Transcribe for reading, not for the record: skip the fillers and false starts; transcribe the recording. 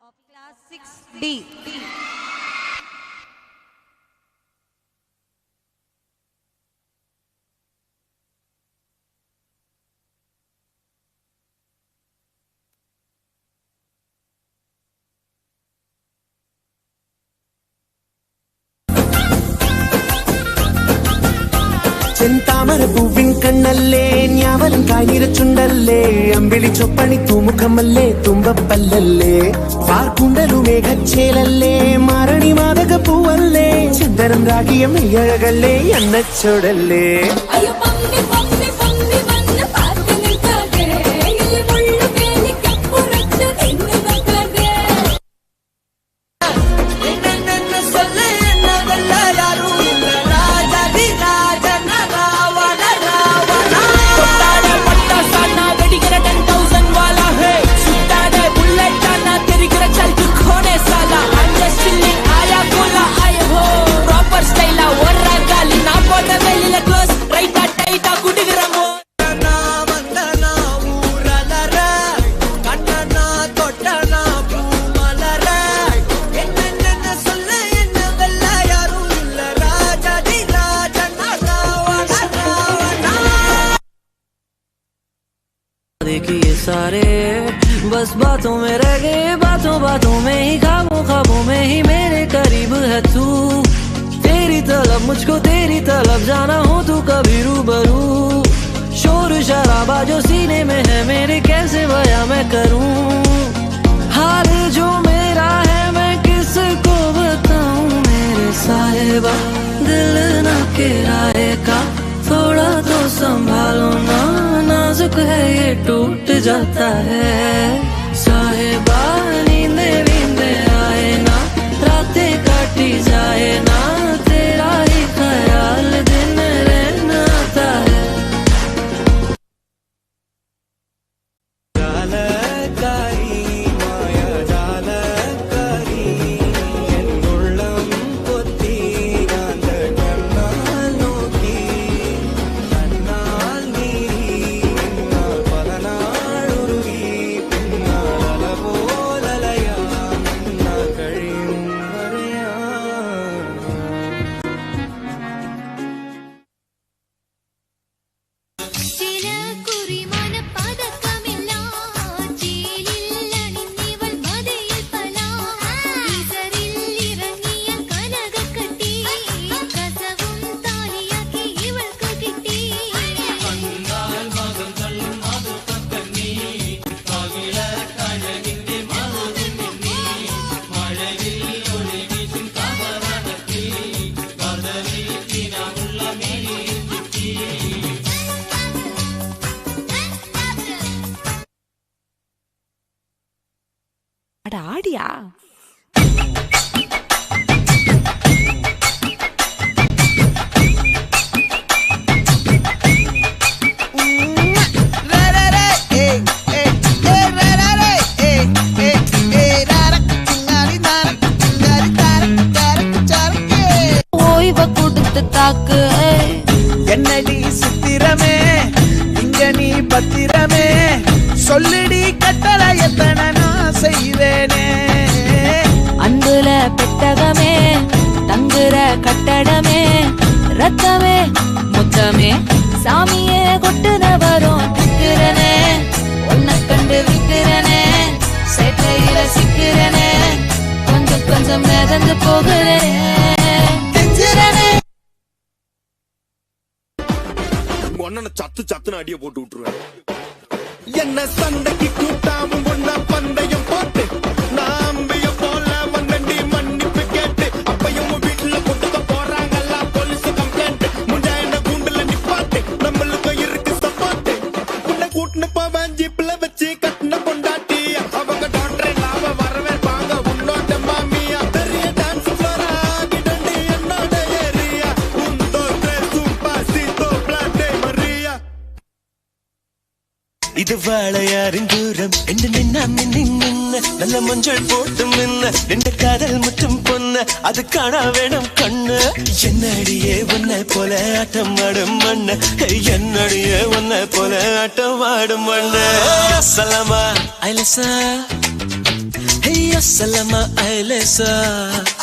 of class 6D. ചെന്താമര പൂവിൻ കണ്ണല്ലേ ഞാവലും കാഞ്ഞിരച്ചുണ്ടല്ലേ അമ്പിളി ചൊപ്പണി തൂമുഖമല്ലേ തുമ്പപ്പല്ലല്ലേ വാർക്കുണ്ടലു മേഘച്ചേലല്ലേ മാരണി മാതക പൂവല്ലേ ചന്ദനം രാഗിയം അഴകല്ലേ എണ്ണച്ചോടല്ലേ देखिए सारे बस बातों में रह गए, बातों बातों में ही, ख्वाबों ख्वाबों में ही मेरे करीब है तू। तेरी तलब मुझको तेरी तलब जाना हो तू कभी रूबरू। शोर शराबा जो सीने में है मेरे कैसे बयां मैं करूं। हाल जो मेरा है मैं किसको बताऊं मेरे साहिबा। दिल ना किराए का थोड़ा तो संभालो ना, नाजुक है ये टूट जाता है। साहिबा नींदे वींदे आए ना, रातें काटी जाए ना, तेरा ही ख्याल दिन रहना आता है। ஆடியா ஓய்வ கொடுத்து தாக்கு என்னடி சித்திரமே இங்க நீ பத்திரமே சொல்லிடி கட்டளை எத்தனை நான் செய்வேனே. அன்புல பெட்டகமே தங்குற கட்டடமே ரத்தமே முத்தமே சாமியே கொட்டுன வரும் திக்கிறனே. உன்னை கண்டு விக்கிறனே சேட்டையில சிக்கிறனே கொஞ்சம் கொஞ்சம் மிதந்து போகிறேன். சத்து சத்துன்னு அடிய போட்டு விட்டுருவேன். என்ன சண்டைக்கு கூட்டாமும் ஒன்னா பந்தயம் போட்டு நாம்பிய போல வந்தண்டி மன்னிப்பு கேட்டு அப்பையும் வீட்டுல கொண்டுக்க போறாங்கல்ல போலீஸ் கம்ப்ளைண்ட். முஞ்சா என்ன கூண்டுல நிப்பாட்டு நம்மளுக்கு இருக்கு சப்பாட்டு. உன்னை கூட்டுன்னு போவேன் ஜீப்ல வச்சு கட்டின பொண்டாட்டி அவங்க டாக்டர் லாப வரவேற்பாங்க உன்னோட மாமியா. பெரிய டான்ஸ் ஃப்ளோரா கிடண்டி என்னோட ஏரியா உந்தோ சூப்பா சீத்தோ பிளாட்டே மரியா. இது வாழையாரின் தூரம் என்று நின்ன மின்ன நல்ல மஞ்சள் போட்டு மின்ன நின்ற காதல் முற்றும் பொண்ணு அது காண வேணும் கண்ணு. என்னடியே உன்னை போல ஆட்டம் ஆடும் மண்ணு, என்னடியே உன்னை போல ஆட்டம் ஆடும் மண்ணு. சலமா ஐலசா Assalamu alaikum.